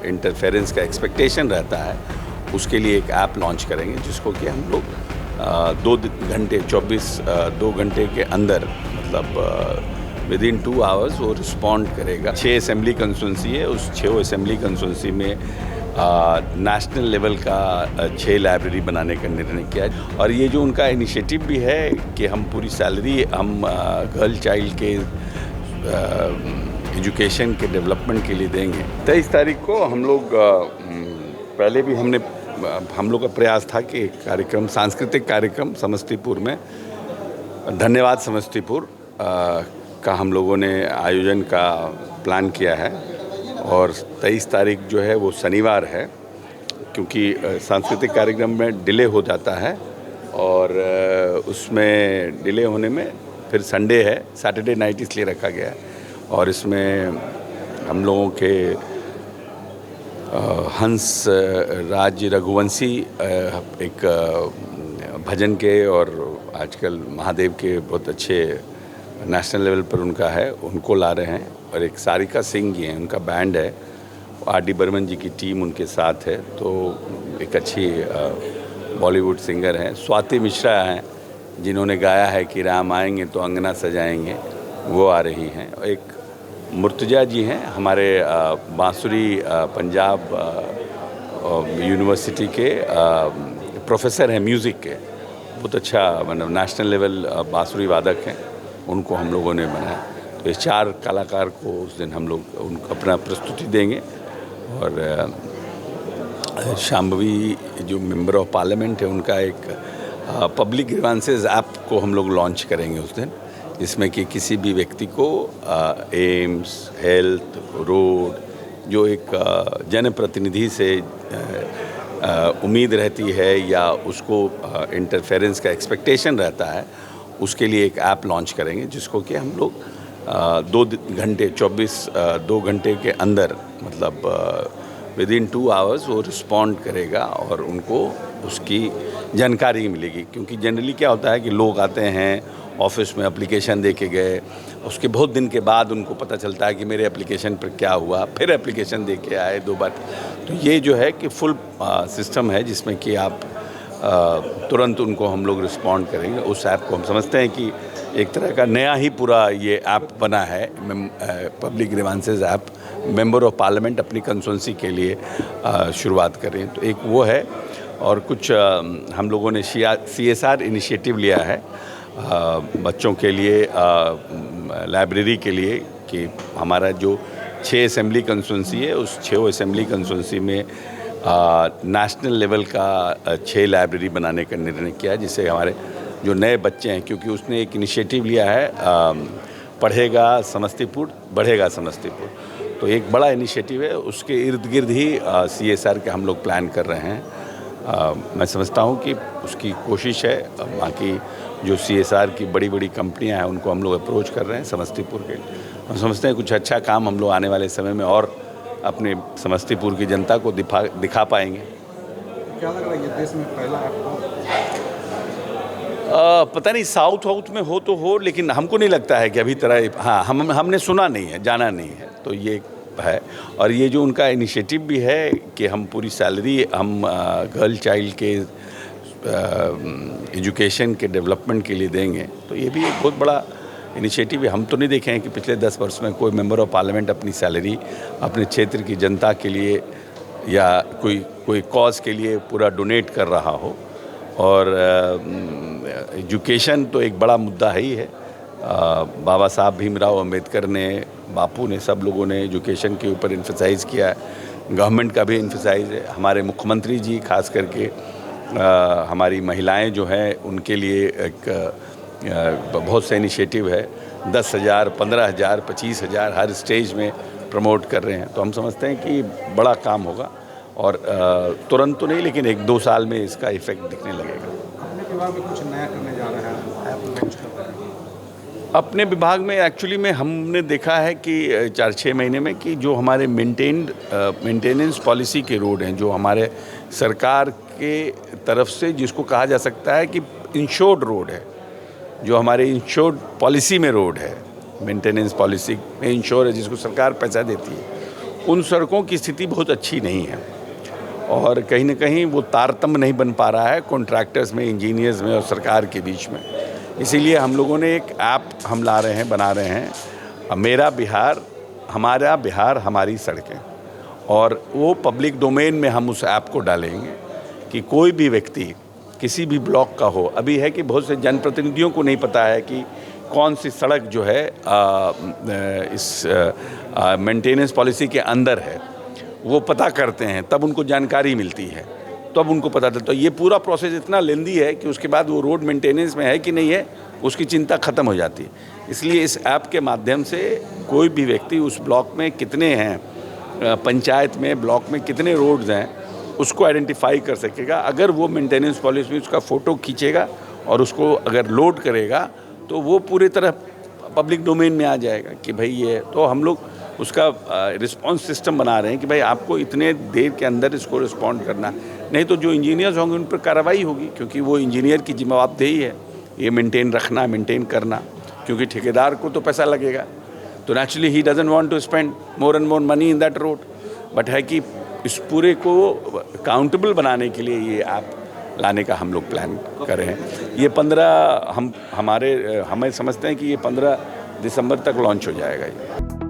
Interference का expectation रहता है, उसके लिए एक ऐप लॉन्च करेंगे जिसको कि हम लोग 2 घंटे के अंदर मतलब विदिन 2 आवर्स वो रिस्पॉन्ड करेगा। 6 असेंबली कंस्टिट्यूंसी है, उस 6 असेंबली कंस्टिट्यूंसी में नेशनल लेवल का 6 लाइब्रेरी बनाने का निर्णय किया है। और ये जो उनका इनिशिएटिव भी है कि हम पूरी सैलरी हम गर्ल चाइल्ड के एजुकेशन के डेवलपमेंट के लिए देंगे। 23 तारीख को हम लोग पहले भी हम लोग का प्रयास था कि कार्यक्रम सांस्कृतिक कार्यक्रम समस्तीपुर में धन्यवाद समस्तीपुर का हम लोगों ने आयोजन का प्लान किया है। और 23 तारीख जो है वो शनिवार है, क्योंकि सांस्कृतिक कार्यक्रम में डिले हो जाता है और उसमें डिले होने में फिर संडे है, सैटरडे नाइट इसलिए रखा गया है। और इसमें हम लोगों के हंस राज रघुवंशी एक भजन के और आजकल महादेव के बहुत अच्छे नेशनल लेवल पर उनका है, उनको ला रहे हैं। और एक सारिका सिंह जी हैं, उनका बैंड है, आर.डी. बर्मन जी की टीम उनके साथ है। तो एक अच्छी बॉलीवुड सिंगर हैं। स्वाति मिश्रा हैं, जिन्होंने गाया है कि राम आएंगे तो अंगना सजाएंगे, वो आ रही हैं। एक मुर्तजा जी हैं, हमारे बांसुरी पंजाब यूनिवर्सिटी के प्रोफेसर हैं म्यूज़िक के, बहुत अच्छा मतलब नेशनल लेवल बांसुरी वादक हैं, उनको हम लोगों ने बनाया। तो ये 4 कलाकार को उस दिन हम लोग उनको अपना प्रस्तुति देंगे। और शांभवी जो मेंबर ऑफ पार्लियामेंट है, उनका एक पब्लिक ग्रीवांसेस ऐप को हम लोग लॉन्च करेंगे उस दिन, जिसमें कि किसी भी व्यक्ति को एम्स, हेल्थ, रोड, जो एक जनप्रतिनिधि से उम्मीद रहती है या उसको इंटरफेरेंस का एक्सपेक्टेशन रहता है, उसके लिए एक ऐप लॉन्च करेंगे जिसको कि हम लोग 2 घंटे के अंदर मतलब विदिन 2 आवर्स वो रिस्पॉन्ड करेगा और उनको उसकी जानकारी मिलेगी। क्योंकि जनरली क्या होता है कि लोग आते हैं ऑफिस में, एप्लीकेशन दे के गए, उसके बहुत दिन के बाद उनको पता चलता है कि मेरे एप्लीकेशन पर क्या हुआ, फिर एप्लीकेशन दे के आए 2 बार। तो ये जो है कि फुल सिस्टम है जिसमें कि आप तुरंत उनको हम लोग रिस्पॉन्ड करेंगे। उस ऐप को हम समझते हैं कि एक तरह का नया ही पूरा ये ऐप बना है, public grievances app, member of parliament अपनी कंस्टिट्यूंसी के लिए शुरुआत करें। तो एक वो है। और कुछ हम लोगों ने CSR इनिशिएटिव लिया है बच्चों के लिए, लाइब्रेरी के लिए, कि हमारा जो 6 असेंबली कंस्टिट्यूंसी है, उस 6 असेंबली कंस्टिट्यूंसी में नेशनल लेवल का 6 लाइब्रेरी बनाने का निर्णय किया है, जिससे हमारे जो नए बच्चे हैं, क्योंकि उसने एक इनिशिएटिव लिया है पढ़ेगा समस्तीपुर बढ़ेगा समस्तीपुर, तो एक बड़ा इनिशिएटिव है, उसके इर्द गिर्द ही CSR के हम लोग प्लान कर रहे हैं। मैं समझता हूँ कि उसकी कोशिश है। बाकी जो CSR की बड़ी बड़ी कंपनियां हैं उनको हम लोग अप्रोच कर रहे हैं समस्तीपुर के। हम समझते हैं कुछ अच्छा काम हम लोग आने वाले समय में और अपने समस्तीपुर की जनता को दिखा पाएंगे। क्या लग रहा है ये देश में पहला ऐप? पता नहीं साउथ में हो तो हो, लेकिन हमको नहीं लगता है कि अभी तरह, हाँ, हमने सुना नहीं है, जाना नहीं है, तो ये है। और ये जो उनका इनिशिएटिव भी है कि हम पूरी सैलरी हम गर्ल चाइल्ड के एजुकेशन के डेवलपमेंट के लिए देंगे, तो ये भी एक बहुत बड़ा इनिशिएटिव है। हम तो नहीं देखे हैं कि पिछले 10 वर्ष में कोई मेंबर ऑफ पार्लियामेंट अपनी सैलरी अपने क्षेत्र की जनता के लिए या कोई कॉज के लिए पूरा डोनेट कर रहा हो। और एजुकेशन तो एक बड़ा मुद्दा ही है। बाबा साहब भीमराव अंबेडकर ने, बापू ने, सब लोगों ने एजुकेशन के ऊपर एम्फसाइज़ किया है। गवर्नमेंट का भी एम्फसाइज़ है। हमारे मुख्यमंत्री जी खास करके हमारी महिलाएं जो हैं उनके लिए एक बहुत से इनिशिएटिव है। 10,000, 15,000, 25,000 हर स्टेज में प्रमोट कर रहे हैं। तो हम समझते हैं कि बड़ा काम होगा और तुरंत तो नहीं, लेकिन 1-2 साल में इसका इफेक्ट दिखने लगेगा। अपने विभाग में कुछ नया करने जा रहे हैं, ऐप लॉन्च कर रहे हैं। अपने विभाग में एक्चुअली में हमने देखा है कि 4-6 महीने में कि जो हमारे मेंटेनेंस पॉलिसी के रोड हैं, जो हमारे सरकार के तरफ से जिसको कहा जा सकता है कि इंश्योर्ड रोड है, जो हमारे इंश्योर्ड पॉलिसी में रोड है, मेंटेनेंस पॉलिसी में इंश्योर है, जिसको सरकार पैसा देती है, उन सड़कों की स्थिति बहुत अच्छी नहीं है और कहीं ना कहीं वो तारतम्य नहीं बन पा रहा है कॉन्ट्रैक्टर्स में, इंजीनियर्स में और सरकार के बीच में। इसीलिए हम लोगों ने एक ऐप हम ला रहे हैं, बना रहे हैं, मेरा बिहार, हमारा बिहार हमारी सड़कें, और वो पब्लिक डोमेन में हम उस ऐप को डालेंगे कि कोई भी व्यक्ति किसी भी ब्लॉक का हो। अभी है कि बहुत से जनप्रतिनिधियों को नहीं पता है कि कौन सी सड़क जो है इस मेंटेनेंस पॉलिसी के अंदर है। वो पता करते हैं, तब उनको जानकारी मिलती है, तब उनको पता चलता। तो ये पूरा प्रोसेस इतना लेंदी है कि उसके बाद वो रोड मेंटेनेंस में है कि नहीं है, उसकी चिंता ख़त्म हो जाती है। इसलिए इस ऐप के माध्यम से कोई भी व्यक्ति उस ब्लॉक में कितने हैं, पंचायत में, ब्लॉक में कितने रोड्स हैं, उसको आइडेंटिफाई कर सकेगा। अगर वो मेंटेनेंस पॉलिसी में उसका फ़ोटो खींचेगा और उसको अगर लोड करेगा तो वो पूरी तरह पब्लिक डोमेन में आ जाएगा कि भाई ये। तो हम लोग उसका रिस्पांस सिस्टम बना रहे हैं कि भाई आपको इतने देर के अंदर इसको रिस्पॉन्ड करना, नहीं तो जो इंजीनियर्स होंगे उन पर कार्रवाई होगी, क्योंकि वो इंजीनियर की जिम्मेदारी है ये मेंटेन रखना, मेंटेन करना, क्योंकि ठेकेदार को तो पैसा लगेगा। तो naturally he doesn't want to spend more and more money in that road. But है कि इस पूरे को काउंटेबल बनाने के लिए ये ऐप लाने का हम लोग प्लान कर रहे हैं। ये 15 हमें समझते हैं कि ये 15 दिसंबर तक लॉन्च हो जाएगा ये।